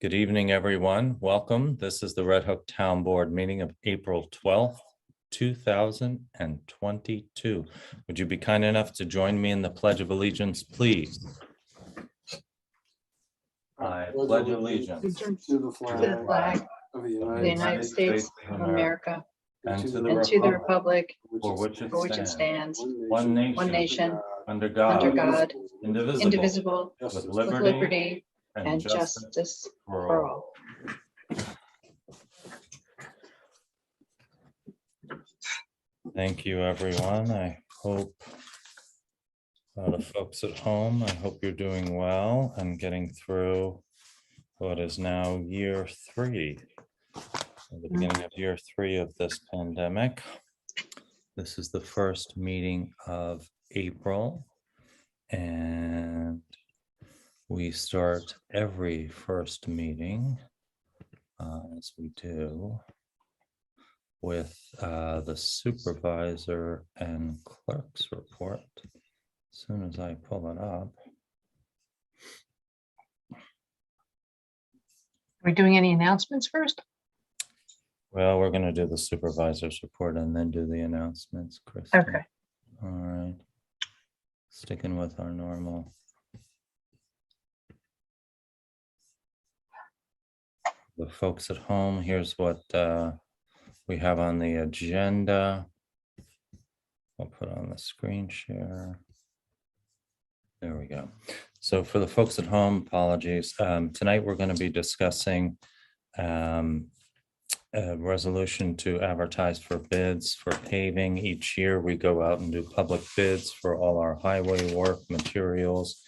Good evening, everyone. Welcome. This is the Red Hook Town Board meeting of April 12th, 2022. Would you be kind enough to join me in the Pledge of Allegiance, please? I pledge allegiance to the flag of the United States of America and to and to the republic for which for which it stands, one one nation, under under God, God, indivisible, indivisible, with with liberty liberty and and justice justice for for all. all. Thank you, everyone. I hope the folks at home, I hope you're doing well and getting through what is now year 3, the beginning of year 3 of this pandemic. This is the first meeting of April, and we start every first meeting, as we do, with the supervisor and clerk's report. As soon as I pull it up. Are we doing any announcements first? Well, we're going to do the supervisor's report and then do the announcements, Chris. Okay. All right. Sticking with our normal. The folks at home, here's what we have on the agenda. I'll put on the screen share. There we go. So for the folks at home, apologies. Tonight we're going to be discussing a resolution to advertise for bids for paving. Each year we go out and do public bids for all our highway work, materials,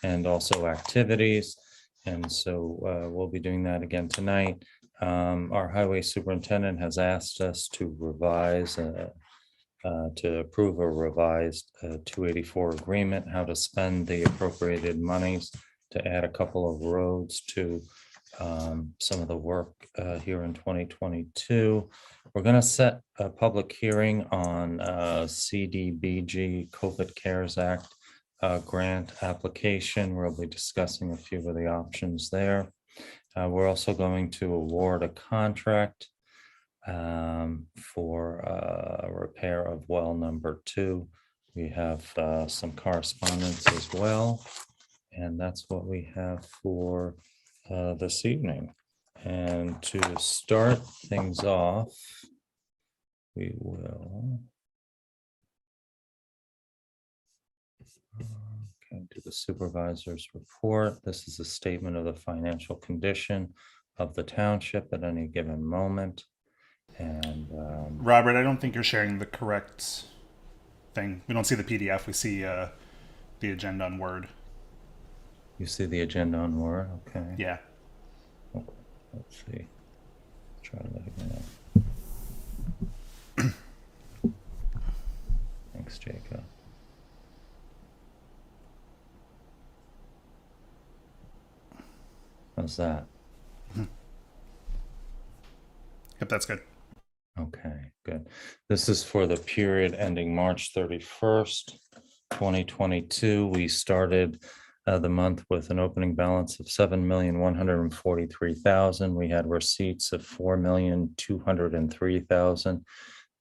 and also activities. And so we'll be doing that again tonight. Our highway superintendent has asked us to revise, to approve a revised 284 agreement, how to spend the appropriated monies to add a couple of roads to some of the work here in 2022. We're going to set a public hearing on CDBG COVID CARES Act grant application. We'll be discussing a few of the options there. We're also going to award a contract for repair of well number 2. We have some correspondence as well, and that's what we have for this evening. And to start things off, we will do the supervisor's report. This is a statement of the financial condition of the township at any given moment. And Robert, I don't think you're sharing the correct thing. We don't see the PDF. We see the agenda on Word. You see the agenda on Word? Okay. Yeah. Okay. Let's see. Try that again. Thanks, Jacob. How's that? Yep, that's good. Okay, good. This is for the period ending March 31st, 2022. We started the month with an opening balance of $7,143,000. We had receipts of $4,203,000.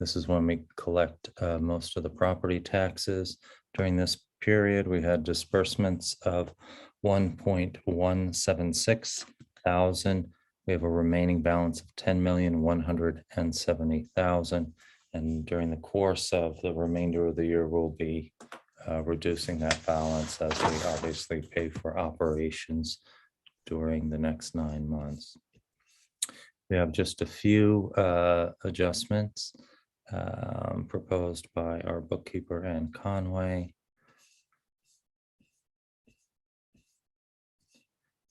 This is when we collect most of the property taxes. During this period, we had disbursements of $1.176 thousand. We have a remaining balance of $10,170,000. And during the course of the remainder of the year, we'll be reducing that balance as we obviously pay for operations during the next 9 months. We have just a few adjustments proposed by our bookkeeper, Ann Conway.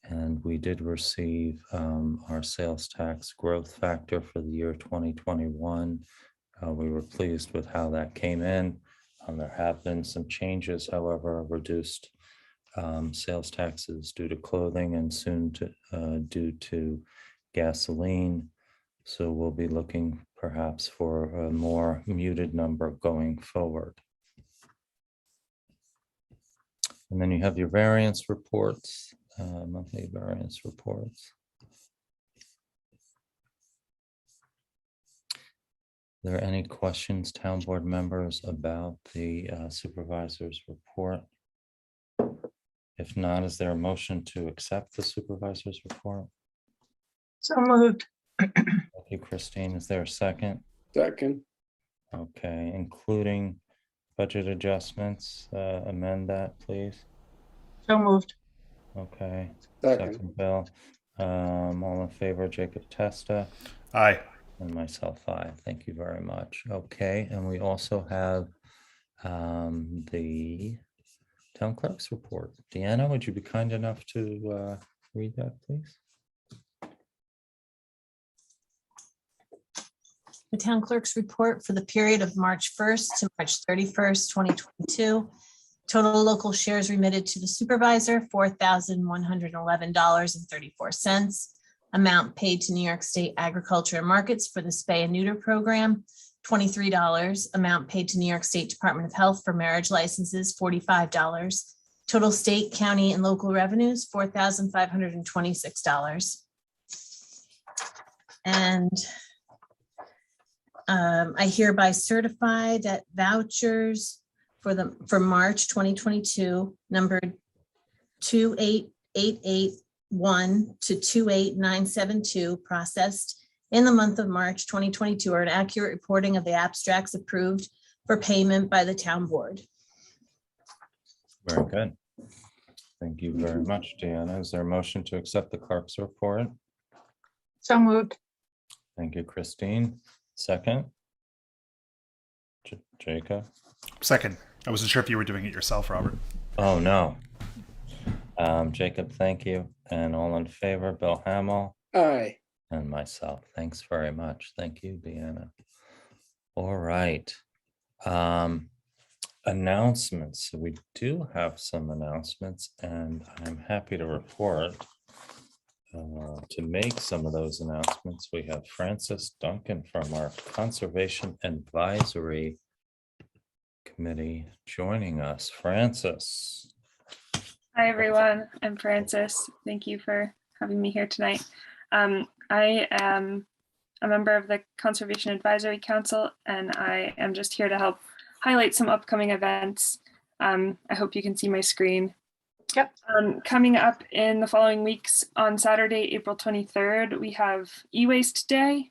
And we did receive our sales tax growth factor for the year 2021. We were pleased with how that came in. There have been some changes, however, reduced sales taxes due to clothing and soon due to gasoline. So we'll be looking perhaps for a more muted number going forward. And then you have your variance reports, monthly variance reports. there any questions, town board members, about the supervisor's report? If not, is there a motion to accept the supervisor's report? So moved. Thank you, Christine. Is there a second? Second. Okay, including budget adjustments, amend that, please. So moved. Okay. Second. Bill. All in favor, Jacob Testa, Aye. and myself, aye. Thank you very much. Okay, and we also have the town clerk's report. Deanna, would you be kind enough to read that, please? The town clerk's report for the period of March 1st to March 31st, 2022. Total local shares remitted to the supervisor, $4,111.34. Amount paid to New York State Agriculture and Markets for the spay and neuter program, $23. Amount paid to New York State Department of Health for marriage licenses, $45. Total state, county, and local revenues, $4,526. And I hereby certify that vouchers for March 2022, numbered 28881 to 28972, processed in the month of March 2022, are an accurate reporting of the abstracts approved for payment by the town board. Very good. Thank you very much, Deanna. Is there a motion to accept the clerk's report? So moved. Thank you, Christine. Second? Jacob? Second. I wasn't sure if you were doing it yourself, Robert. Oh, no. Jacob, thank you. And all in favor, Bill Hamel Aye. and myself. Thanks very much. Thank you, Deanna. All right. Announcements. So we do have some announcements, and I'm happy to report to make some of those announcements. We have Francis Duncan from our Conservation Advisory Committee joining us. Francis. Hi, everyone. I'm Francis. Thank you for having me here tonight. I am a member of the Conservation Advisory Council, and I am just here to help highlight some upcoming events. I hope you can see my screen. Yep. Coming up in the following weeks, on Saturday, April 23rd, we have E-Waste Day,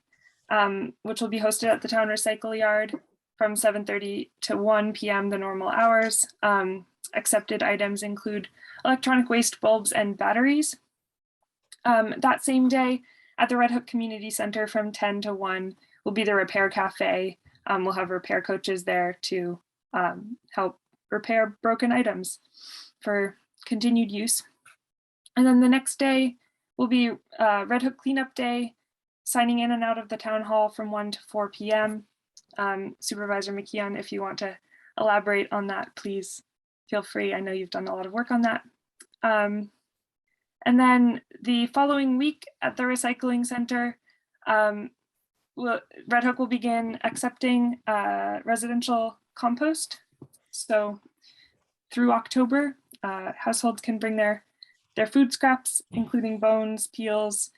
which will be hosted at the town recycle yard from 7:30 to 1 p.m. the normal hours. Accepted items include electronic waste bulbs and batteries. That same day at the Red Hook Community Center from 10 to 1 will be the Repair Cafe. We'll have repair coaches there to help repair broken items for continued use. And then the next day will be Red Hook Cleanup Day, signing in and out of the town hall from 1 to 4 p.m. Supervisor McKeon, if you want to elaborate on that, please feel free. I know you've done a lot of work on that. And then the following week at the recycling center, Red Hook will begin accepting residential compost. So through October, households can bring their food scraps, including bones, peels,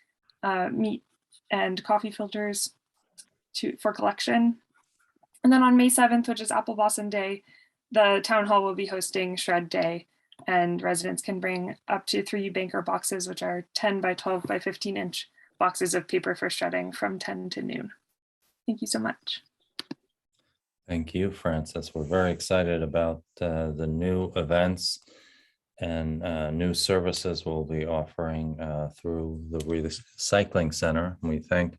meat, and coffee filters for collection. And then on May 7th, which is Apple Blossom Day, the town hall will be hosting Shred Day, and residents can bring up to 3 banker boxes, which are 10 by 12 by 15 inch boxes of paper for shredding from 10 to noon. Thank you so much. Thank you, Francis. We're very excited about the new events and new services we'll be offering through the Recycling Center. We thank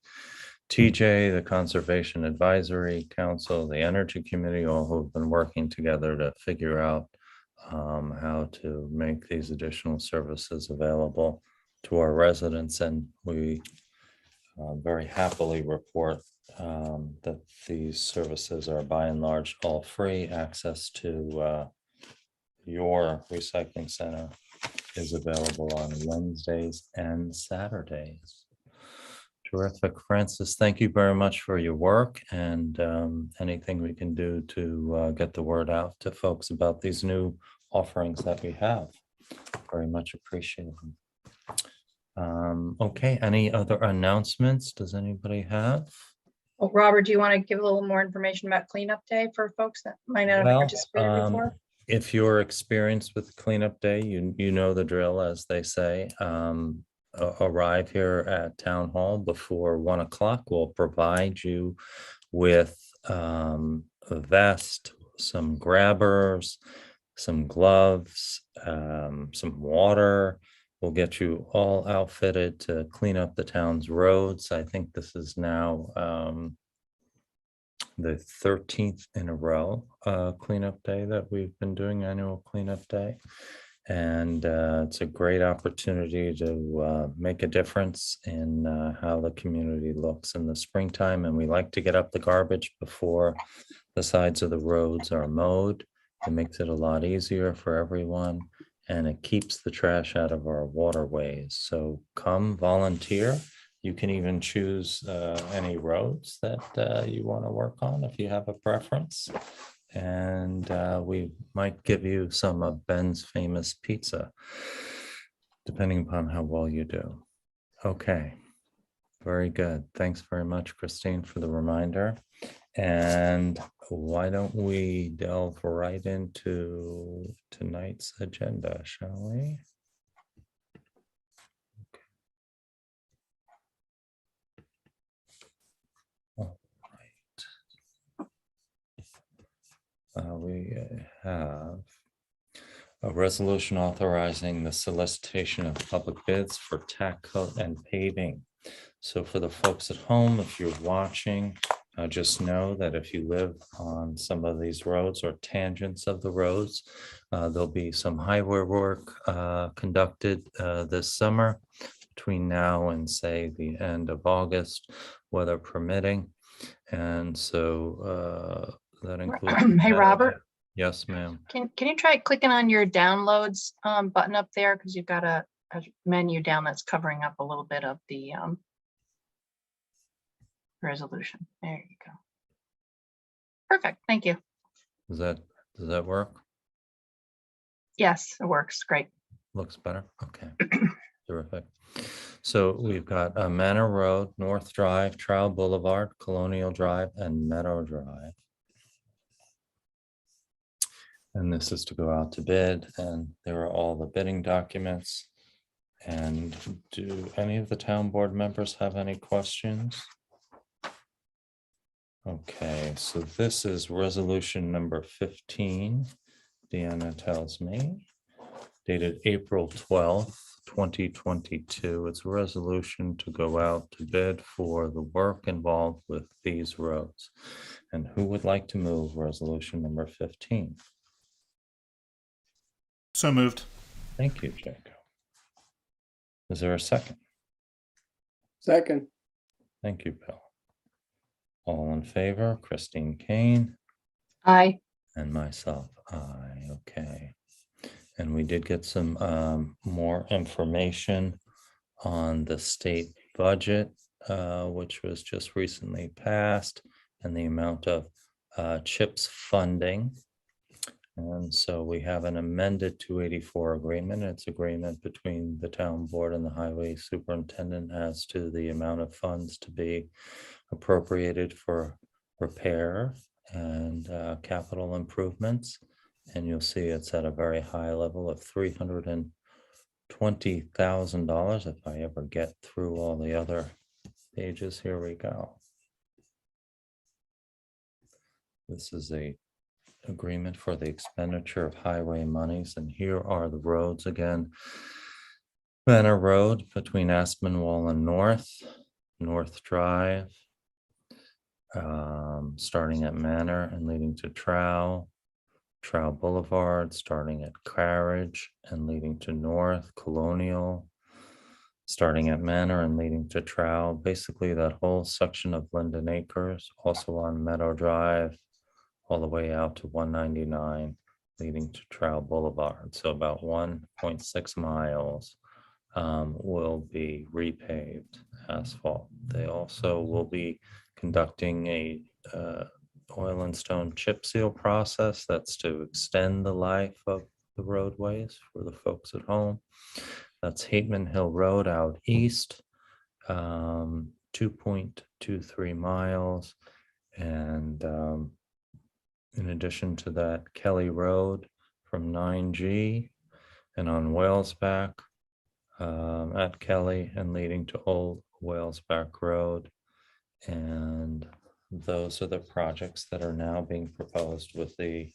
TJ, the Conservation Advisory Council, the Energy Committee, all who've been working together to figure out how to make these additional services available to our residents. And we very happily report that these services are by and large all free. Access to your recycling center is available on Wednesdays and Saturdays. Terrific. Francis, thank you very much for your work, and anything we can do to get the word out to folks about these new offerings that we have. Very much appreciated. Okay, any other announcements does anybody have? Well, Robert, do you want to give a little more information about cleanup day for folks that might not have Well, participated before? if you're experienced with cleanup day, you know the drill, as they say. Arrive here at Town Hall before 1 o'clock. We'll provide you with a vest, some grabbers, some gloves, some water. We'll get you all outfitted to clean up the town's roads. I think this is now the 13th in a row cleanup day that we've been doing, annual cleanup day. And it's a great opportunity to make a difference in how the community looks in the springtime. And we like to get up the garbage before the sides of the roads are mowed. It makes it a lot easier for everyone, and it keeps the trash out of our waterways. So come volunteer. You can even choose any roads that you want to work on if you have a preference. And we might give you some of Ben's famous pizza, depending upon how well you do. Okay, very good. Thanks very much, Christine, for the reminder. And why don't we delve right into tonight's agenda, shall we? All right. We have a resolution authorizing the solicitation of public bids for tack coat and paving. So for the folks at home, if you're watching, just know that if you live on some of these roads or tangents of the roads, there'll be some highway work conducted this summer between now and, say, the end of August, weather permitting. And so that includes. Hey, Robert, Yes, ma'am. can you try clicking on your downloads button up there? Because you've got a menu down that's covering up a little bit of the resolution. There you go. Perfect. Thank you. Does that work? Yes, it works. Great. Looks better. Okay. Terrific. So we've got Manor Road, North Drive, Trowel Boulevard, Colonial Drive, and Meadow Drive. And this is to go out to bid, and there are all the bidding documents. And do any of the town board members have any questions? Okay, so this is resolution number 15, Deanna tells me, dated April 12th, 2022. It's a resolution to go out to bid for the work involved with these roads. And who would like to move resolution number 15? So moved. Thank you, Jacob. Is there a second? Second. Thank you, Bill. All in favor, Christine Kane, Aye. and myself, aye. Okay. And we did get some more information on the state budget, which was just recently passed, and the amount of CHIPS funding. And so we have an amended 284 agreement. It's agreement between the town board and the highway superintendent as to the amount of funds to be appropriated for repair and capital improvements. And you'll see it's at a very high level of $320,000. If I ever get through all the other pages, here we go. This is a agreement for the expenditure of highway monies, and here are the roads again. Manor Road between Aspenwall and North Drive, starting at Manor and leading to Trowel Boulevard, starting at Carriage and leading to North, Colonial, starting at Manor and leading to Trowel. Basically that whole section of Linden Acres, also on Meadow Drive, all the way out to 199, leading to Trowel Boulevard. So about 1.6 miles will be repaved asphalt. They also will be conducting a oil and stone chip seal process. That's to extend the life of the roadways for the folks at home. That's Hateman Hill Road out east 2.23 miles. And in addition to that, Kelly Road from 9G and on Whalesback at Kelly and leading to Old Whalesback Road. And those are the projects that are now being proposed with the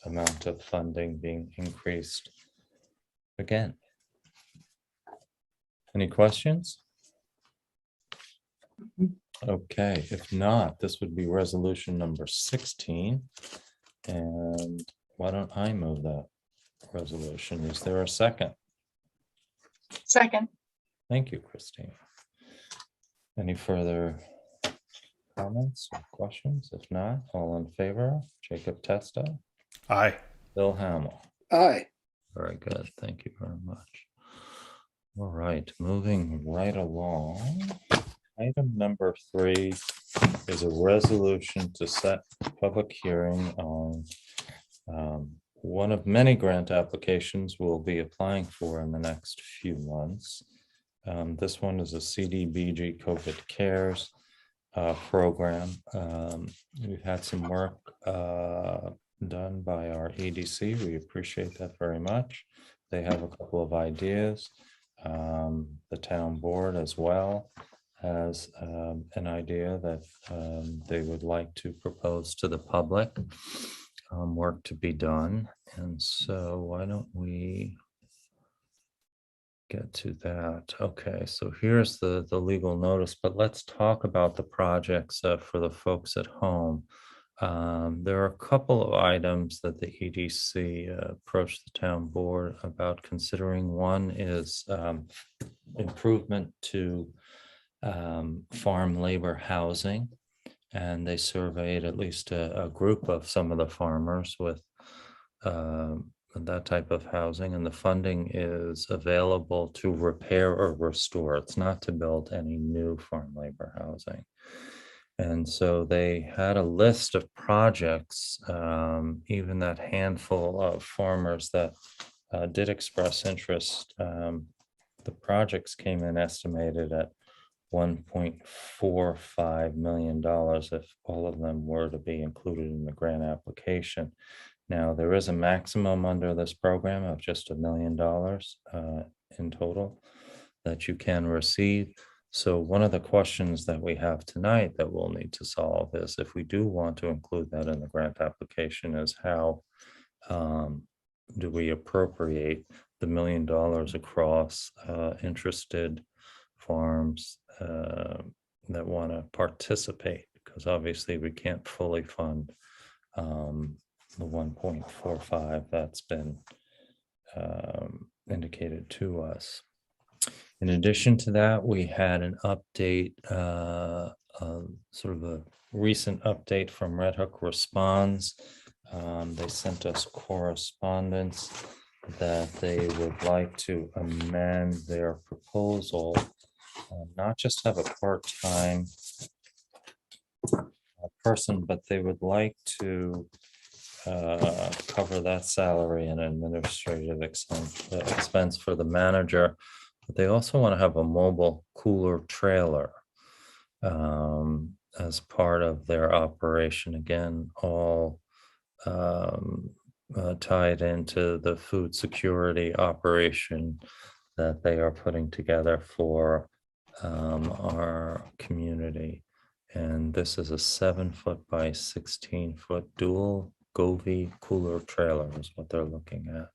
amount of funding being increased again. Any questions? Okay, if not, this would be resolution number 16. And why don't I move that resolution? Is there a second? Second. Thank you, Christine. Any further comments or questions? If not, all in favor, Jacob Testa, Aye. Bill Hamel. Aye. Very good. Thank you very much. All right, moving right along. Item number 3 is a resolution to set public hearing on one of many grant applications we'll be applying for in the next few months. This one is a CDBG COVID Cares program. We've had some work done by our EDC. We appreciate that very much. They have a couple of ideas. The town board as well has an idea that they would like to propose to the public, work to be done. And so why don't we get to that? Okay, so here's the legal notice, but let's talk about the projects for the folks at home. There are a couple of items that the EDC approached the town board about considering. One is improvement to farm labor housing, and they surveyed at least a group of some of the farmers with that type of housing, and the funding is available to repair or restore. It's not to build any new farm labor housing. And so they had a list of projects, even that handful of farmers that did express interest. The projects came in estimated at $1.45 million if all of them were to be included in the grant application. Now, there is a maximum under this program of just $1 million in total that you can receive. So one of the questions that we have tonight that we'll need to solve is, if we do want to include that in the grant application, is how do we appropriate the $1 million across interested farms that want to participate, because obviously we can't fully fund the 1.45 that's been indicated to us. In addition to that, we had an update, sort of a recent update from Red Hook Responds. They sent us correspondence that they would like to amend their proposal, not just have a part-time person, but they would like to cover that salary and administrative expense for the manager. But they also want to have a mobile cooler trailer as part of their operation. Again, all tied into the food security operation that they are putting together for our community. And this is a 7-foot by 16-foot dual Govee cooler trailer is what they're looking at.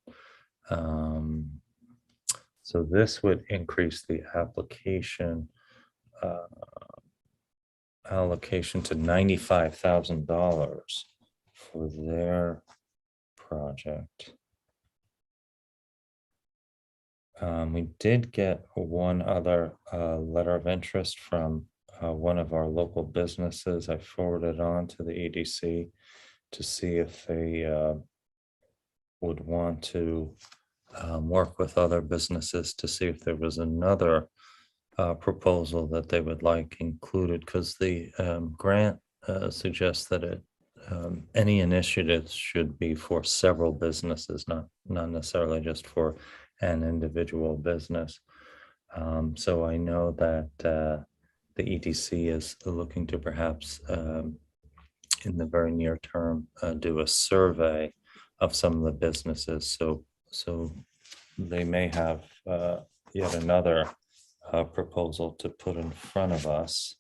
So this would increase the application allocation to $95,000 for their project. We did get one other letter of interest from one of our local businesses. I forwarded on to the EDC to see if they would want to work with other businesses to see if there was another proposal that they would like included, because the grant suggests that any initiatives should be for several businesses, not necessarily just for an individual business. So I know that the EDC is looking to perhaps in the very near term do a survey of some of the businesses. So they may have yet another proposal to put in front of us.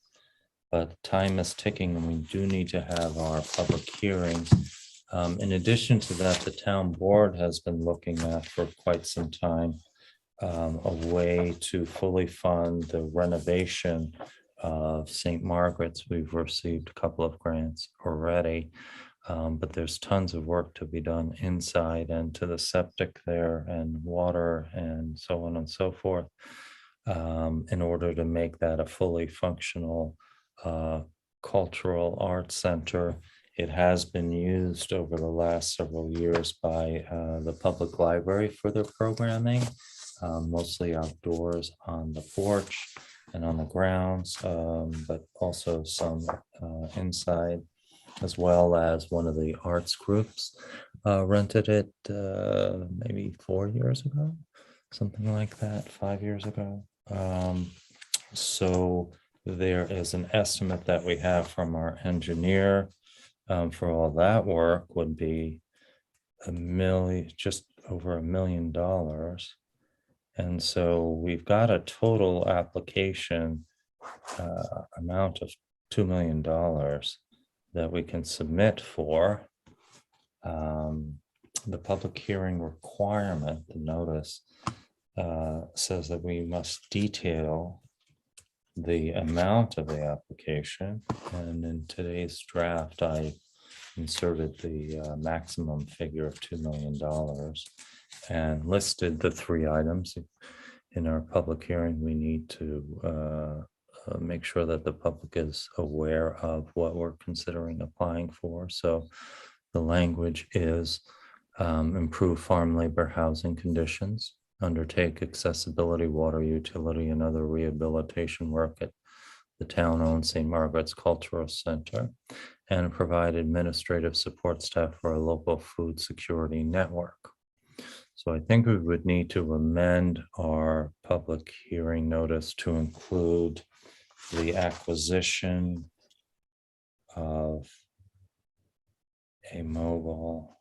But time is ticking and we do need to have our public hearings. In addition to that, the town board has been looking at for quite some time a way to fully fund the renovation of St. Margaret's. We've received a couple of grants already, but there's tons of work to be done inside and to the septic there and water and so on and so forth in order to make that a fully functional cultural arts center. It has been used over the last several years by the public library for their programming, mostly outdoors on the porch and on the grounds, but also some inside, as well as one of the arts groups rented it maybe 4 years ago, something like that, 5 years ago. So there is an estimate that we have from our engineer for all that work would be just over $1 million. And so we've got a total application amount of $2 million that we can submit for. The public hearing requirement, the notice, says that we must detail the amount of the application. And in today's draft, I inserted the maximum figure of $2 million and listed the 3 items. In our public hearing, we need to make sure that the public is aware of what we're considering applying for. So the language is improve farm labor housing conditions, undertake accessibility, water utility, and other rehabilitation work at the town-owned St. Margaret's Cultural Center, and provide administrative support staff for a local food security network. So I think we would need to amend our public hearing notice to include the acquisition of a mobile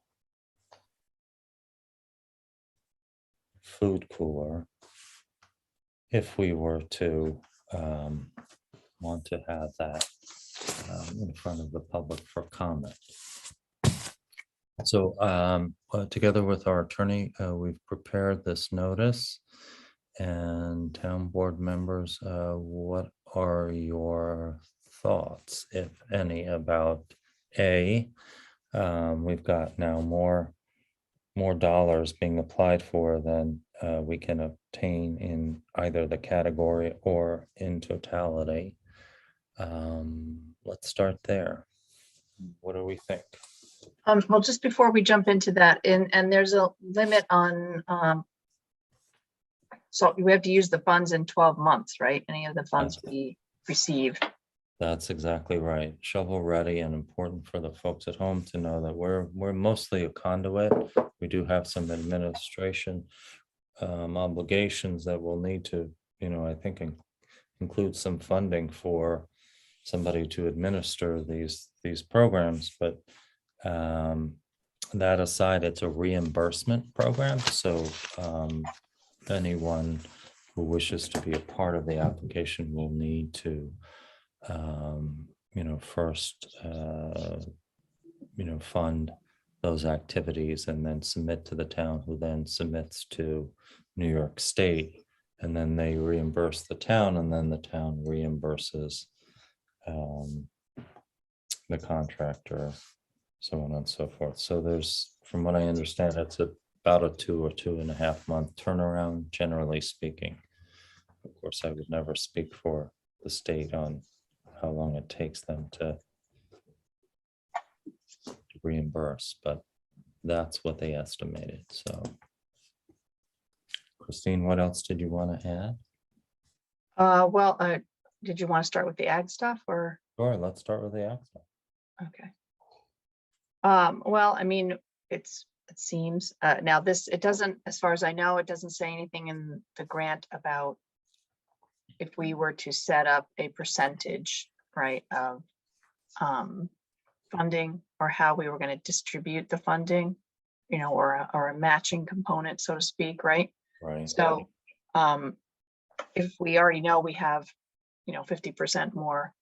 food cooler if we were to want to have that in front of the public for comment. So together with our attorney, we've prepared this notice. And town board members, what are your thoughts, if any, about we've got now more dollars being applied for than we can obtain in either the category or in totality. Let's start there. What do we think? Well, just before we jump into that, and there's a limit on, so we have to use the funds in 12 months, right? Any of the funds we receive. That's exactly right. Shovel ready, and important for the folks at home to know that we're mostly a conduit. We do have some administration obligations that we'll need to, I think include some funding for somebody to administer these programs. But that aside, it's a reimbursement program. So anyone who wishes to be a part of the application will need to first fund those activities and then submit to the town, who then submits to New York State, and then they reimburse the town, and then the town reimburses the contractor, so on and so forth. So there's, from what I understand, it's about a 2 or 2.5 month turnaround, generally speaking. Of course, I would never speak for the state on how long it takes them to reimburse, but that's what they estimated. So Christine, what else did you want to add? Well, did you want to start with the ag stuff or? Sure, let's start with the ag stuff. Okay. Well, I mean, it seems now it doesn't, as far as I know, it doesn't say anything in the grant about if we were to set up a percentage, right, of funding, or how we were going to distribute the funding, you know, or a matching component, so to speak, right? Right. So if we already know we have, you know, 50% more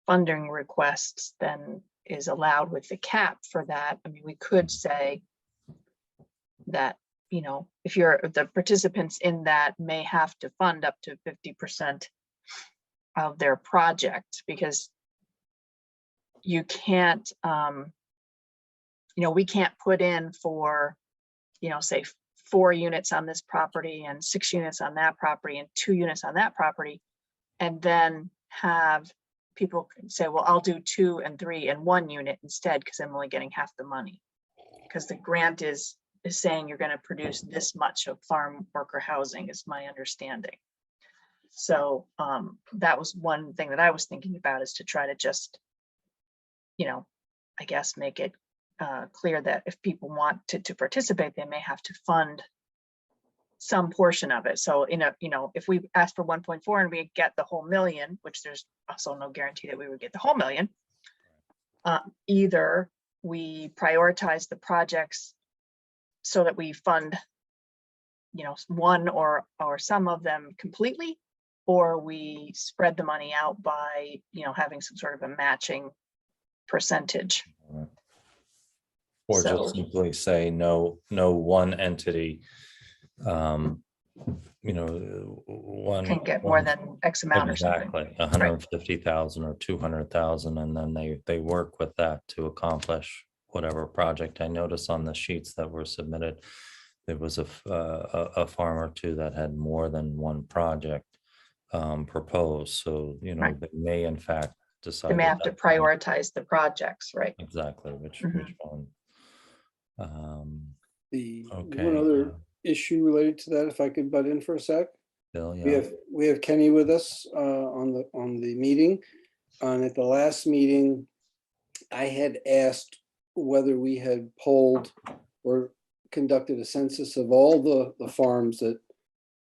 funding requests than is allowed with the cap for that, I mean, we could say that, you know, if the participants in that may have to fund up to 50% of their project, because you can't, you know, we can't put in for, you know, say 4 units on this property and 6 units on that property and 2 units on that property, and then have people say, well, I'll do 2 and 3 and 1 unit instead, because I'm only getting half the money. Because the grant is saying you're going to produce this much of farm worker housing, is my understanding. So that was one thing that I was thinking about, is to try to just, you know, I guess make it clear that if people want to participate, they may have to fund some portion of it. So you know, if we ask for 1.4 and we get the whole million, which there's also no guarantee that we would get the whole million, either we prioritize the projects so that we fund, you know, one or some of them completely, or we spread the money out by, you know, having some sort of a matching percentage. Or So- just simply say no one entity, you know, one Can get more than X amount or something. exactly 150,000 or 200,000, and then they work with that to accomplish whatever project. I noticed on the sheets that were submitted, there was a farm or two that had more than one project proposed. So, you know, Right. they may in fact They decide. may at have to that point prioritize the projects, right? exactly which Mhm. one. The Okay, one other issue related to that, if I could butt in for a sec. Bill, We yeah. have Kenny with us on the meeting. And at the last meeting, I had asked whether we had polled or conducted a census of all the farms that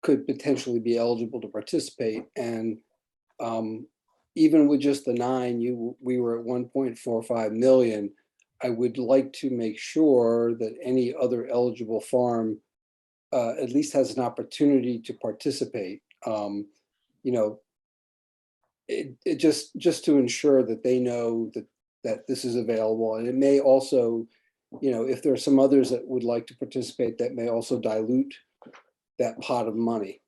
could potentially be eligible to participate. And even with just the 9, we were at 1.45 million. I would like to make sure that any other eligible farm at least has an opportunity to participate. You know, it just to ensure that they know that this is available. And it may also, you know, if there are some others that would like to participate, that may also dilute that pot of money.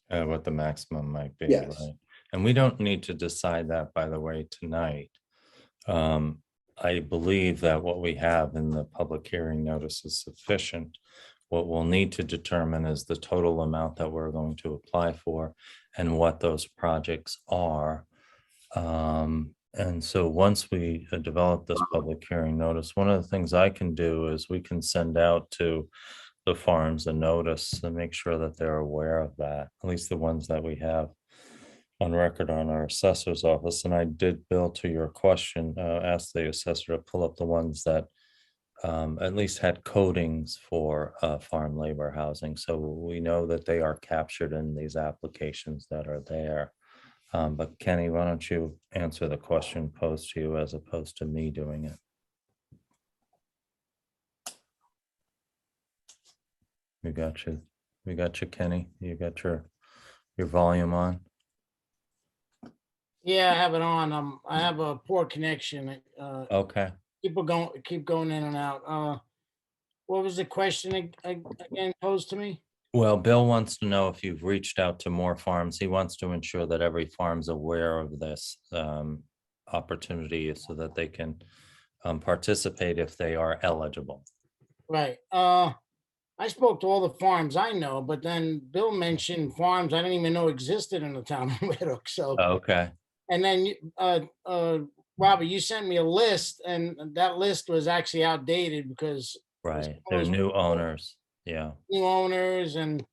What the maximum might be, Yes. right? And we don't need to decide that, by the way, tonight. I believe that what we have in the public hearing notice is sufficient. What we'll need to determine is the total amount that we're going to apply for and what those projects are. And so once we develop this public hearing notice, one of the things I can do is we can send out to the farms a notice and make sure that they're aware of that, at least the ones that we have on record on our assessor's office. And I did, Bill, to your question, ask the assessor to pull up the ones that at least had codings for farm labor housing. So we know that they are captured in these applications that are there. But Kenny, why don't you answer the question posed to you as opposed to me doing it? We got you, Kenny. You got your volume on. Yeah, I have it on. I have a poor connection. Okay. Keep going in and out. What was the question again posed to me? Well, Bill wants to know if you've reached out to more farms. He wants to ensure that every farm's aware of this opportunity so that they can participate if they are eligible. Right. I spoke to all the farms I know, but then Bill mentioned farms I didn't even know existed in the town of Red Hook. So, Okay. and then Robert, you sent me a list, and that list was actually outdated because Right. They're new owners. Yeah. new owners, and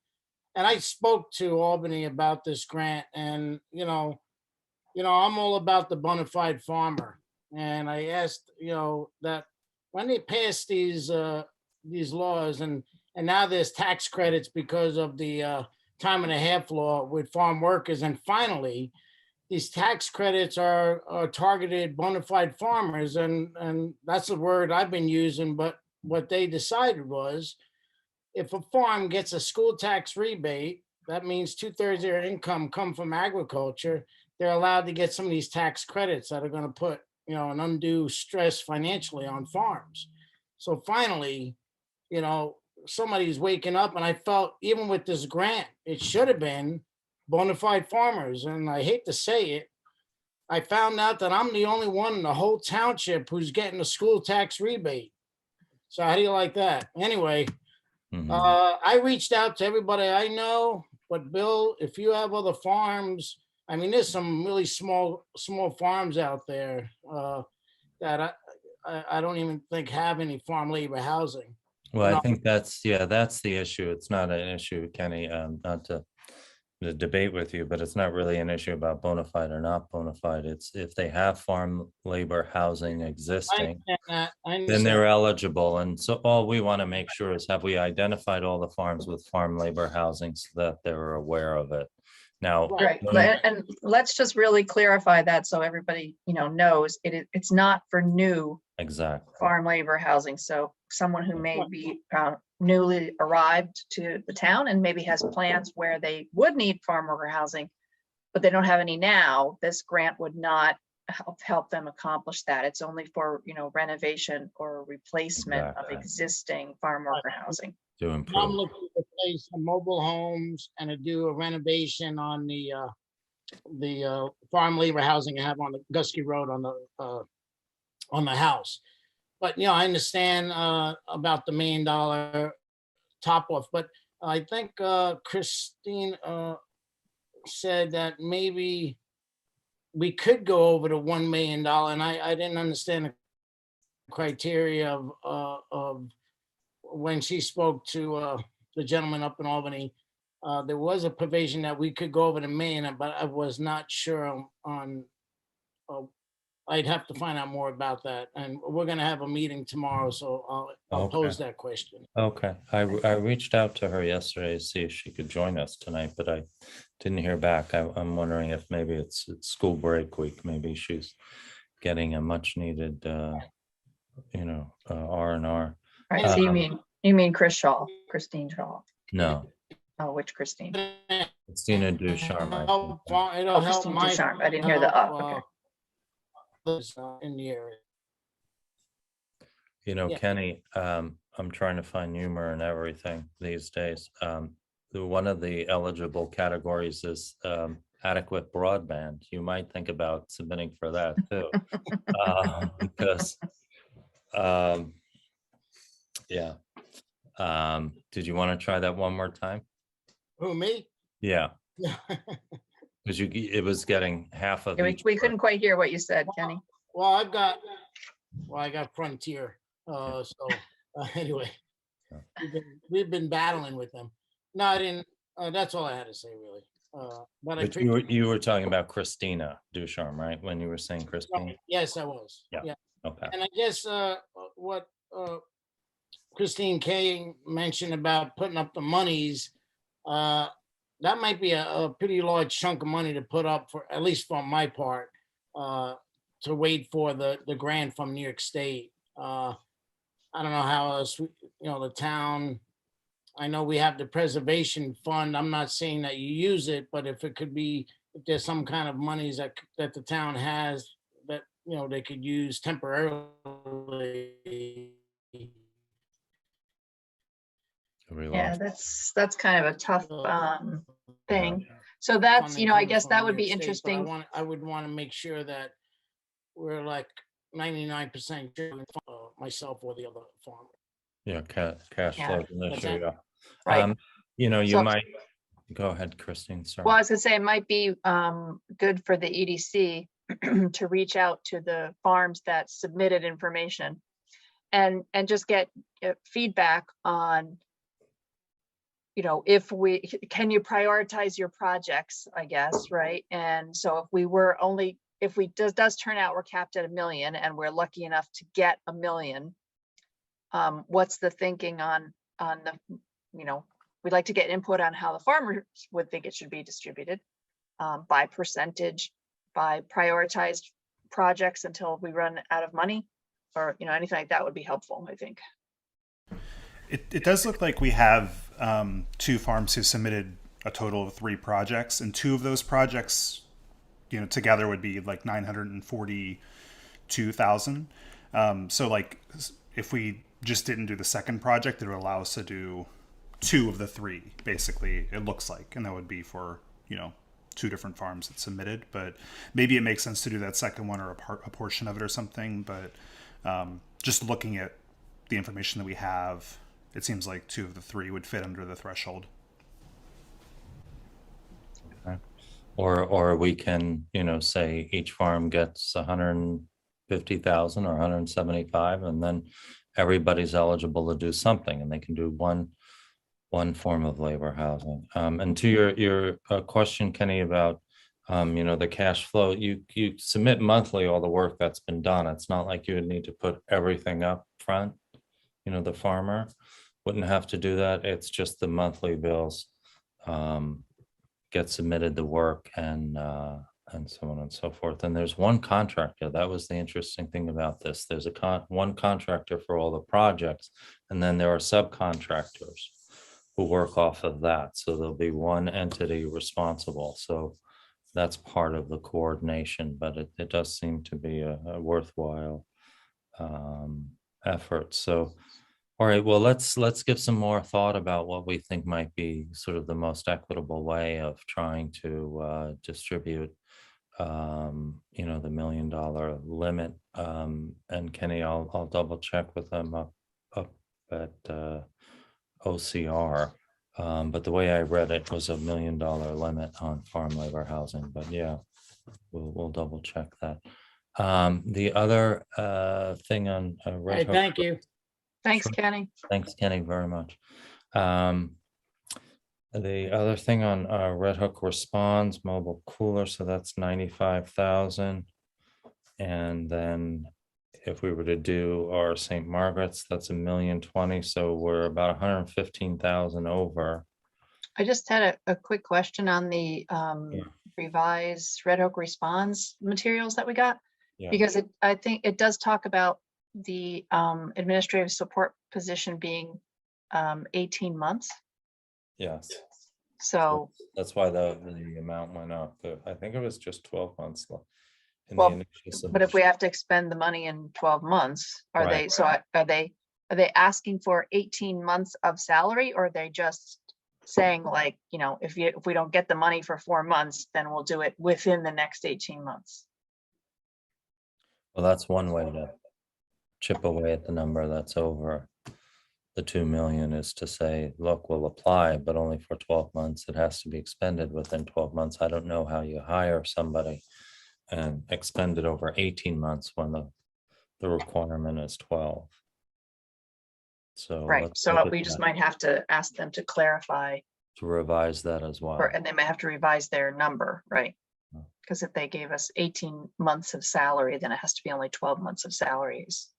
I spoke to Albany about this grant, and you know, I'm all about the bona fide farmer, and I asked, that when they pass these laws, and now there's tax credits because of the time and a half law with farm workers. And finally, these tax credits are targeted bona fide farmers. And that's the word I've been using. But what they decided was if a farm gets a school tax rebate, that means 2/3 of their income come from agriculture. They're allowed to get some of these tax credits that are going to put, an undue stress financially on farms. So finally, somebody's waking up, and I felt even with this grant, it should have been bona fide farmers. And I hate to say it, I found out that I'm the only one in the whole township who's getting a school tax rebate. So how do you like that? Anyway, I reached out to everybody I know, but Bill, if you have other farms, I mean, there's some really small farms out there that I don't even think have any farm labor housing. Well, I think that's the issue. It's not an issue, Kenny, not to debate with you, but it's not really an issue about bona fide or not bona fide. It's if they have farm labor housing existing, then they're eligible. And so all we want to make sure is, have we identified all the farms with farm labor housing so that they're aware of it? Now, Right, and let's just really clarify that so everybody, knows it's not for new exactly. farm labor housing. So someone who may be newly arrived to the town and maybe has plans where they would need farm worker housing, but they don't have any now, this grant would not help them accomplish that. It's only for, renovation or replacement of Exactly. existing farm worker housing. To I'm improve. looking to place some mobile homes and to do a renovation on the farm labor housing I have on the Gusky Road on the house. But I understand about the $1 million top off. But I think Christine said that maybe we could go over to $1 million, and I didn't understand the criteria of when she spoke to the gentleman up in Albany. There was a provision that we could go over the million, but I was not sure on. I'd have to find out more about that, and we're going to have a meeting tomorrow, so I'll pose that question. Okay, I reached out to her yesterday to see if she could join us tonight, but I didn't hear back. I'm wondering if maybe it's school break week. Maybe she's getting a much needed, R&R. Right, so you mean Christine Shaw? No, Oh, which Christine? Christina Ducharme. I It'll Oh, help Christine my Ducharme. I didn't hear the, okay. in the area. Yeah. Kenny, I'm trying to find humor in everything these days. One of the eligible categories is adequate broadband. You might think about submitting for that too. Because, yeah. Did you want to try that one more time? Who, me? Yeah, because it was getting half of each. We couldn't quite hear what you said, Kenny. Well, I got Frontier. Anyway, we've been battling with them. No, I didn't. That's all I had to say, really. But you were talking about Christina Ducharme, right? When you were saying Christine. Yes, I was. Yeah. Okay. And I guess what Christine Kay mentioned about putting up the monies, that might be a pretty large chunk of money to put up, for at least from my part, to wait for the grant from New York State. I don't know how else, the town, I know we have the preservation fund. I'm not saying that you use it, but if there's some kind of monies that the town has that, they could use temporarily. Yeah, that's kind of a tough thing. So that's, I guess that would be interesting. I would want to make sure that we're like 99% sure, myself or the other farmer. Yeah, cash flow. Yeah. Right. You might go ahead, Christine. Sorry. Well, I was gonna say it might be good for the EDC to reach out to the farms that submitted information and just get feedback on, can you prioritize your projects, I guess, right? And so if we does turn out we're capped at $1 million and we're lucky enough to get $1 million, what's the thinking on the, we'd like to get input on how the farmers would think it should be distributed, by percentage, by prioritized projects until we run out of money, or, you know, anything like that would be helpful, I think. It does look like we have 2 farms who submitted a total of 3 projects, and 2 of those projects, you know, together would be like 942,000. So like if we just didn't do the second project, it would allow us to do 2 of the 3, basically, it looks like, and that would be for, you know, 2 different farms that submitted. But maybe it makes sense to do that second one or a portion of it or something. But just looking at the information that we have, it seems like 2 of the 3 would fit under the threshold. Or we can, you know, say each farm gets 150,000 or 175, and then everybody's eligible to do something, and they can do one form of labor housing. And to your question, Kenny, about you know, the cash flow, you submit monthly all the work that's been done. It's not like you would need to put everything up front. You know, the farmer wouldn't have to do that. It's just the monthly bills get submitted, the work, and so on and so forth. And there's one contractor. That was the interesting thing about this. There's one contractor for all the projects, and then there are subcontractors who work off of that. So there'll be one entity responsible. So that's part of the coordination, but it does seem to be a worthwhile effort. So, all right, well, let's give some more thought about what we think might be sort of the most equitable way of trying to distribute, you know, the $1 million limit. And Kenny, I'll double check with them up at OCR. But the way I read it was $1 million limit on farm labor housing. But yeah, we'll double check that. The other thing on Red Hey, Hook. thank you. Thanks, Sure. Kenny. Thanks, Kenny, very much. The other thing on Red Hook Responds mobile cooler, so that's 95,000. And then if we were to do our St. Margaret's, that's $1,020,000. So we're about 115,000 over. I just had a quick question on the Yeah. revised Red Oak Response materials that we got. Yeah. Because I think it does talk about the administrative support position being 18 months. Yes. So, That's why the amount went up. I think it was just 12 months in Well, the initial but if we submission. have to expend the money in 12 months, are they, Right. so are they asking for 18 months of salary, or are they just saying like, you know, if we don't get the money for 4 months, then we'll do it within the next 18 months? Well, that's one way to chip away at the number that's over the 2 million, is to say, look, we'll apply, but only for 12 months. It has to be expended within 12 months. I don't know how you hire somebody and expend it over 18 months when the requirement is 12. So Right, let's so look at we just that, might have to ask them to clarify, to revise that as well. and they may have to revise their number, right? Oh. Because if they gave us 18 months of salary, then it has to be only 12 months of salaries,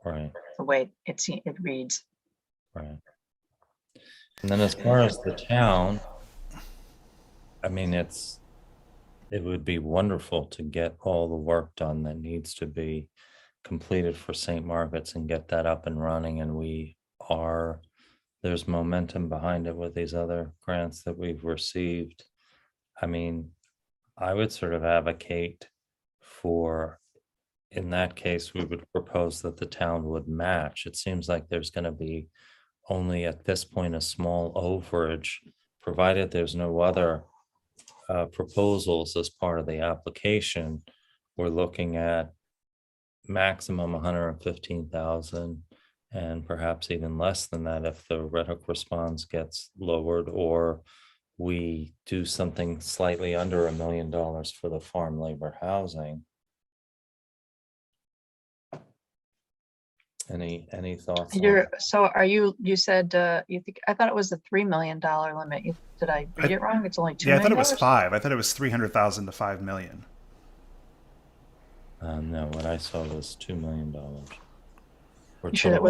Right, the way it reads. right. And then as far as the town, I mean, it would be wonderful to get all the work done that needs to be completed for St. Margaret's and get that up and running. And there's momentum behind it with these other grants that we've received. I mean, I would sort of advocate for, in that case, we would propose that the town would match. It seems like there's going to be only at this point a small overage, provided there's no other proposals as part of the application. We're looking at maximum 115,000, and perhaps even less than that if the Red Hook Response gets lowered, or we do something slightly under $1 million for the farm labor housing. Any thoughts? So are you said, you think, I thought it was the $3 million limit. Did I read it wrong? It's only $2 Yeah, I million? thought it was 5. I thought it was 300,000 to 5 million. No, what I saw was $2 million. You sure that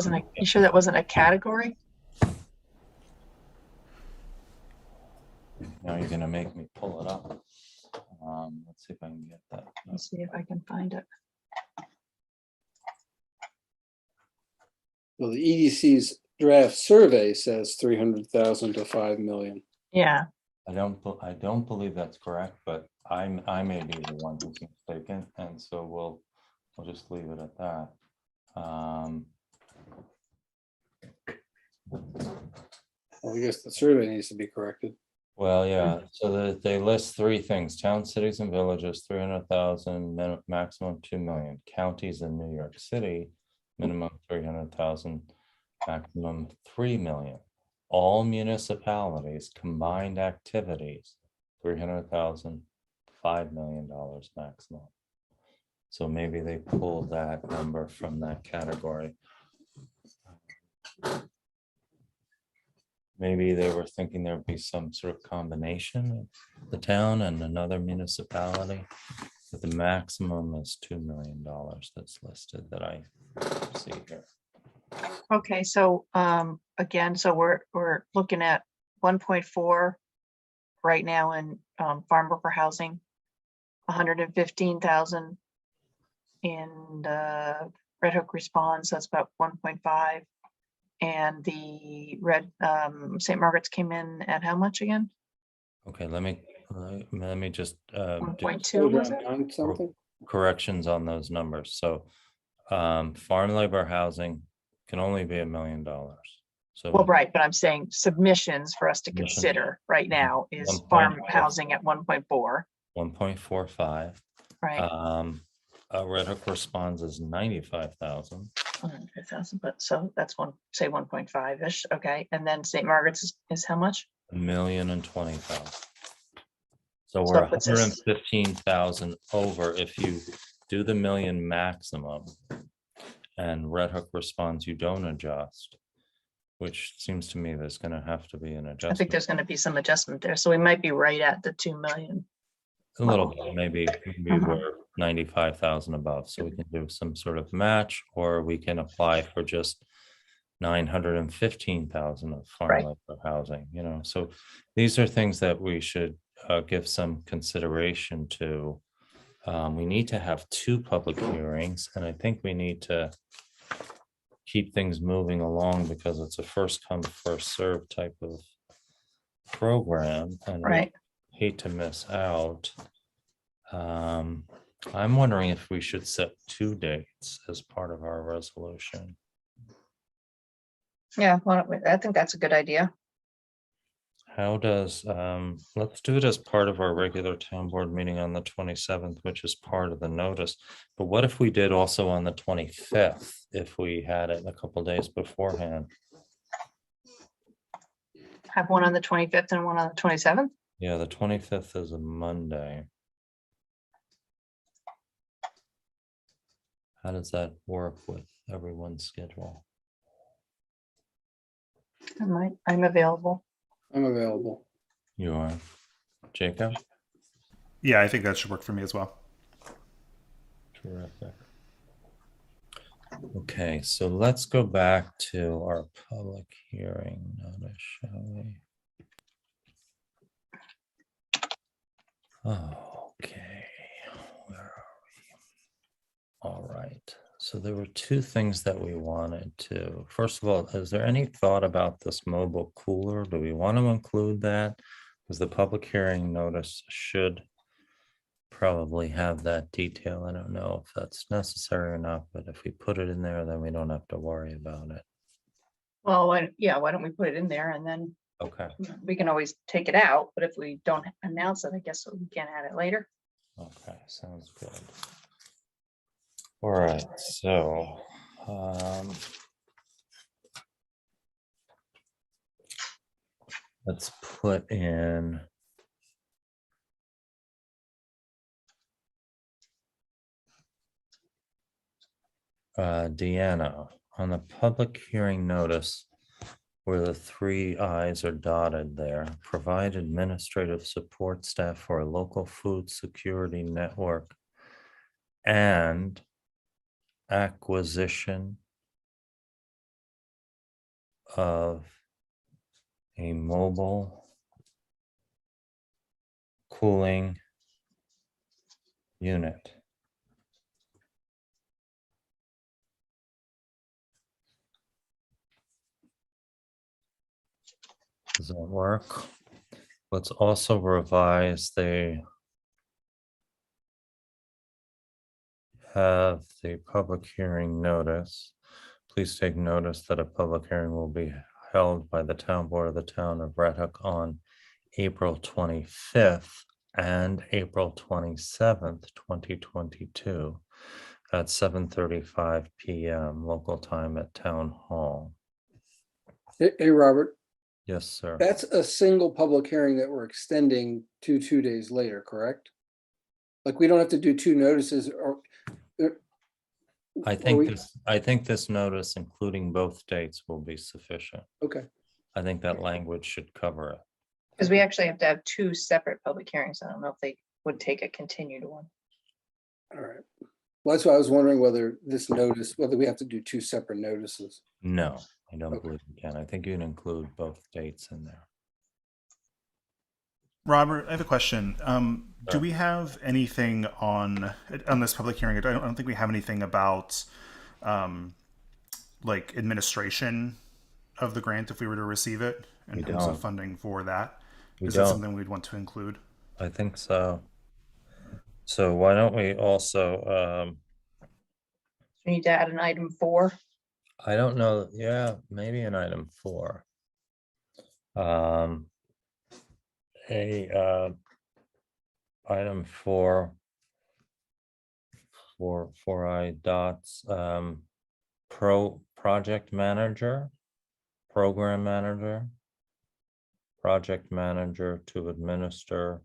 wasn't a category? Now you're gonna make me pull it up. Let's see if I can get that. Let's see if I can find it. Well, the EDC's draft survey says 300,000 to 5 million. Yeah, I don't believe that's correct, but I may be the one who's mistaken, and so we'll just leave it at that. Well, I guess the survey needs to be corrected. Well, yeah, so they list three things: town, cities, and villages, 300,000, maximum 2 million. Counties in New York City, minimum 300,000, maximum 3 million. All municipalities, combined activities, 300,000, $5 million maximum. So maybe they pulled that number from that category. Maybe they were thinking there'd be some sort of combination of the town and another municipality. But the maximum is $2 million that's listed that I see here. okay, so again, so we're looking at 1.4 right now in farm worker housing, 115,000 in the Red Hook response, that's about 1.5. And the St. Margaret's came in at how much again? Okay, let me just do 1.2 was it? On something? corrections on those numbers. So farm labor housing can only be $1 million. So Well, right, but I'm saying submissions for us to Submission. consider right now is 1.4. farm housing at 1.4, 1.45. right? A Red Hook responds is 95,000. 100,000, but so that's say 1.5-ish, okay, and then St. Margaret's is how much? 1,020,000. So So we're that puts us- 115,000 over if you do the million maximum. And Red Hook responds, you don't adjust, which seems to me there's gonna have to be an I think adjustment. there's gonna be some adjustment there, so we might be right at the 2 million. A little bit, maybe Uh-huh. we're 95,000 above, so we can do some sort of match, or we can apply for just 915,000 of farm Right. labor housing, so these are things that we should give some consideration to. We need to have 2 public hearings, and I think we need to keep things moving along because it's a first come, first served type of program, and we Right, hate to miss out. I'm wondering if we should set 2 dates as part of our resolution. yeah, why don't we, I think that's a good idea. How does, let's do it as part of our regular town board meeting on the 27th, which is part of the notice. But what if we did also on the 25th, if we had it a couple days beforehand? Have one on the 25th and one on the 27th? Yeah, the 25th is a Monday. How does that work with everyone's schedule? I'm available. I'm available. You are, Jacob? Yeah, I think that should work for me as well. Terrific. Okay, so let's go back to our public hearing notice, shall we? Okay, where are we? All right, so there were 2 things that we wanted to. First of all, is there any thought about this mobile cooler? Do we want to include that? Because the public hearing notice should probably have that detail. I don't know if that's necessary or not, but if we put it in there, then we don't have to worry about it. Well, yeah, why don't we put it in there and then Okay, we can always take it out, but if we don't announce it, I guess we can add it later. okay, sounds good. All right, so let's put in Deanna, on the public hearing notice where the 3 I's are dotted there, provide administrative support staff for a local food security network and acquisition of a mobile cooling unit. Does that work? Let's also revise have the public hearing notice. Please take notice that a public hearing will be held by the town board of the town of Red Hook on April 25th and April 27th, 2022 at 7:35 PM local time at Town Hall. Hey, Robert, Yes, sir. that's a single public hearing that we're extending to 2 days later, correct? Like, we don't have to do 2 notices or. I we- think this notice, including both dates, will be sufficient. Okay, I think that language should cover it. Because we actually have to have 2 separate public hearings. I don't know if they would take a continued one. all right. Well, that's why I was wondering whether whether we have to do 2 separate notices. No, I don't Okay. believe you can. I think you can include both dates in there. Robert, I have a question. Do Sure. we have anything on this public hearing? I don't think we have anything about like administration of the grant if we were to receive it in We terms don't. of funding for that. We Is that don't. something we'd want to include? I think so. So why don't we also, We need to add an item 4. I don't know, yeah, maybe in item 4. Item 4 for I dots, project manager, program manager, project manager to administer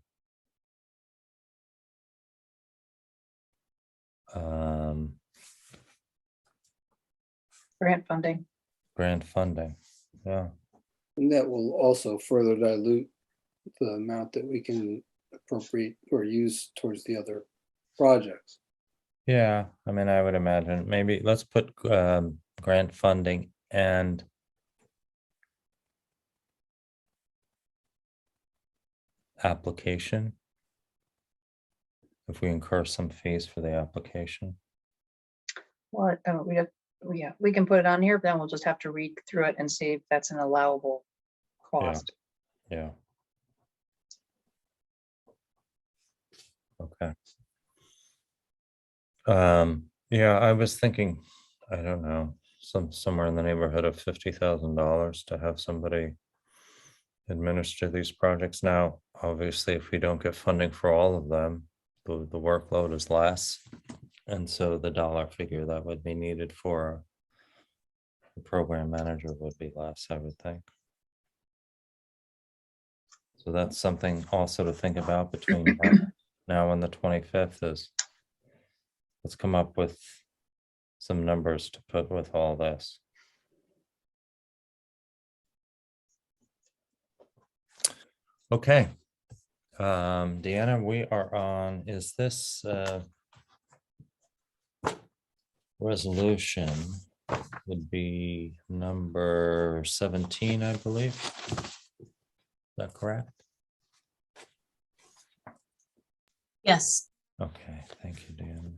Grant funding. grant funding. Yeah, And that will also further dilute the amount that we can appropriate or use towards the other projects. yeah, I mean, I would imagine maybe let's put grant funding and application. If we incur some fees for the application. What, we can put it on here, but then we'll just have to read through it and see if that's an allowable cost. Yeah. Okay. Yeah, I was thinking, I don't know, somewhere in the neighborhood of $50,000 to have somebody administer these projects. Now, obviously, if we don't get funding for all of them, the workload is less. And so the dollar figure that would be needed for the program manager would be less, I would think. So that's something also to think about between now and the 25th is let's come up with some numbers to put with all this. Okay. Deanna, we are on, is this resolution would be number 17, I believe. Is that correct? Yes, Okay, thank you, Dan.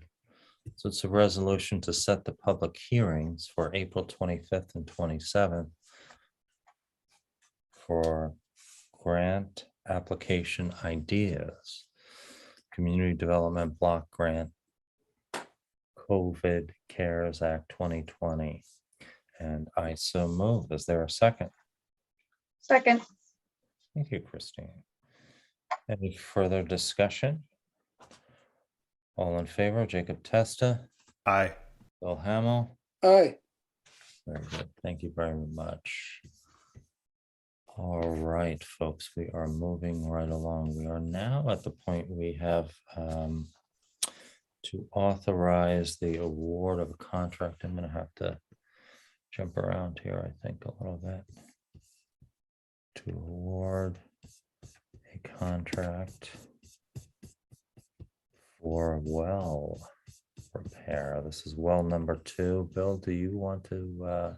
So it's a resolution to set the public hearings for April 25th and 27th for grant application ideas, community development block grant, COVID CARES Act 2020. And I so move. Is there a second? Second. Thank you, Christine. Any further discussion? All in favor, Jacob Testa, Aye. Bill Hamel. Aye, Very good. Thank you very much. All right, folks, we are moving right along. We are now at the point we have to authorize the award of a contract. I'm going to have to jump around here, I think, a little bit. To award a contract for well repair. This is well number 2. Bill, do you want to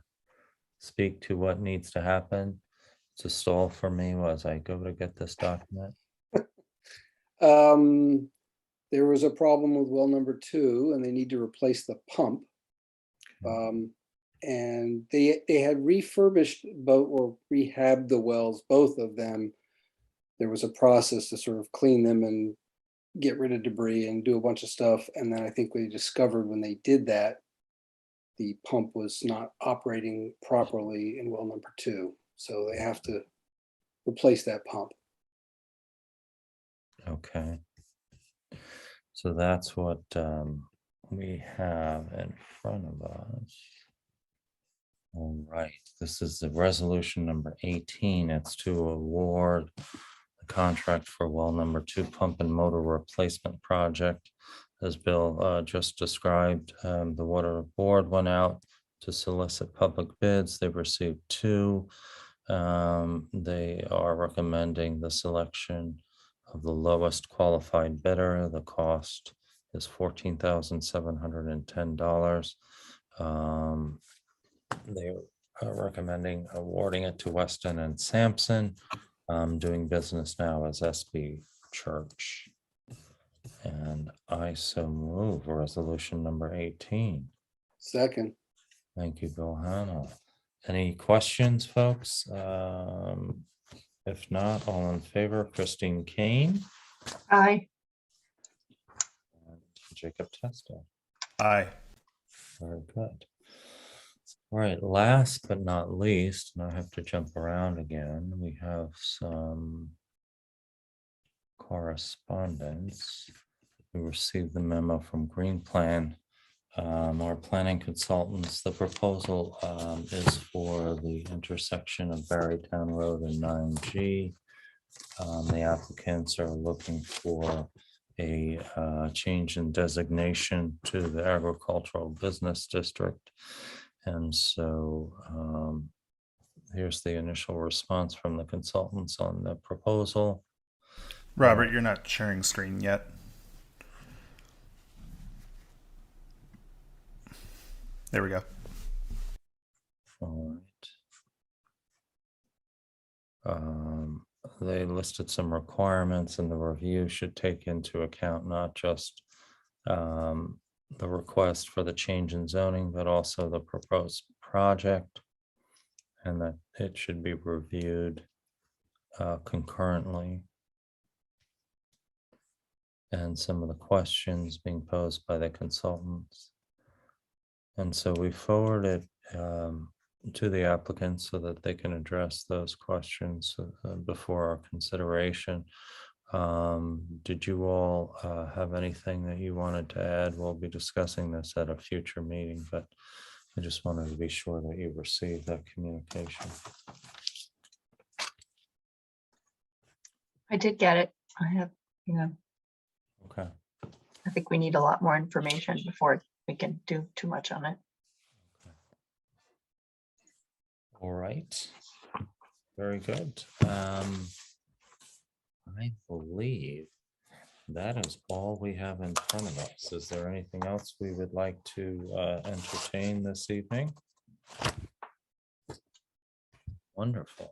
speak to what needs to happen? It's a stall for me as I go to get this document. There was a problem with well number 2, and they need to replace the pump. And they had refurbished both or rehabbed the wells, both of them. There was a process to sort of clean them and get rid of debris and do a bunch of stuff. And then I think we discovered when they did that, the pump was not operating properly in well number 2. So they have to replace that pump. Okay. So that's what we have in front of us. All right, this is the resolution number 18. It's to award the contract for well number 2 pump and motor replacement project. As Bill just described, the water board went out to solicit public bids. They've received 2. They are recommending the selection of the lowest qualified bidder. The cost is $14,710. They are recommending awarding it to Weston and Sampson, doing business now as SB Church. And I so move resolution number 18. Second. Thank you, Bill Hannah. Any questions, folks? If not, all in favor, Christine Kane, Aye. and Jacob Testa. Aye. Very good. All right, last but not least, and I have to jump around again, we have some correspondence. We received the memo from Green Plan. Our planning consultants, the proposal is for the intersection of Barrytown Road and 9G. The applicants are looking for a change in designation to the agricultural business district. And so here's the initial response from the consultants on the proposal. Robert, you're not sharing screen yet. There we go. All right. They listed some requirements, and the review should take into account not just the request for the change in zoning, but also the proposed project, and that it should be reviewed concurrently. And some of the questions being posed by the consultants. And so we forwarded to the applicants so that they can address those questions before our consideration. Did you all have anything that you wanted to add? We'll be discussing this at a future meeting, but I just wanted to be sure that you received that communication. I did get it. I have, Okay. I think we need a lot more information before we can do too much on it. All right. Very good. I believe that is all we have in front of us. Is there anything else we would like to entertain this evening? Wonderful.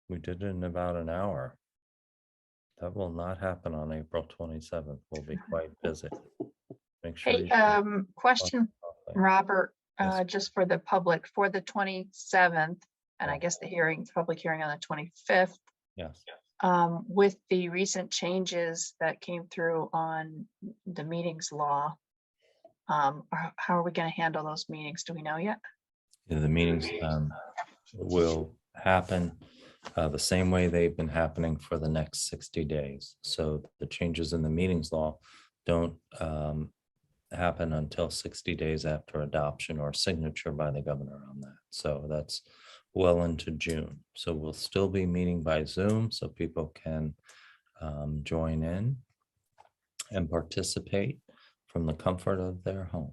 We did it in about an hour. That will not happen on April 27th. We'll be quite busy. Make sure. Hey, question, Robert, just for the public, for the 27th, and I guess the public hearing on the 25th, Yes. with the recent changes that came through on the meetings law, how are we going to handle those meetings? Do we know yet? Yeah, the meetings will happen the same way they've been happening for the next 60 days. So the changes in the meetings law don't happen until 60 days after adoption or signature by the governor on that. So that's well into June. So we'll still be meeting by Zoom so people can join in and participate from the comfort of their home.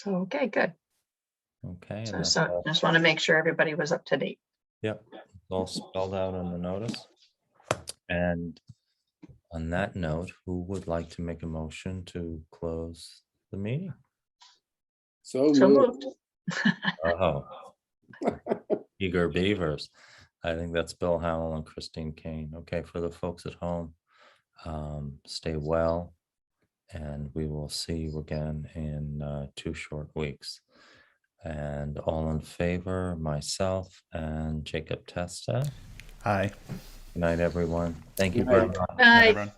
Okay, good. Okay. So, and that's so all- just want to make sure everybody was up to date. Yep, it's all spelled out in the notice. And on that note, who would like to make a motion to close the meeting? So So moved. moved. Oh, eager beavers. I think that's Bill Howell and Christine Kane. Okay, for the folks at home, stay well. And we will see you again in 2 short weeks. And all in favor, myself and Jacob Testa. Hi. Good night, everyone. Thank you Good very night. much. Bye. Everyone.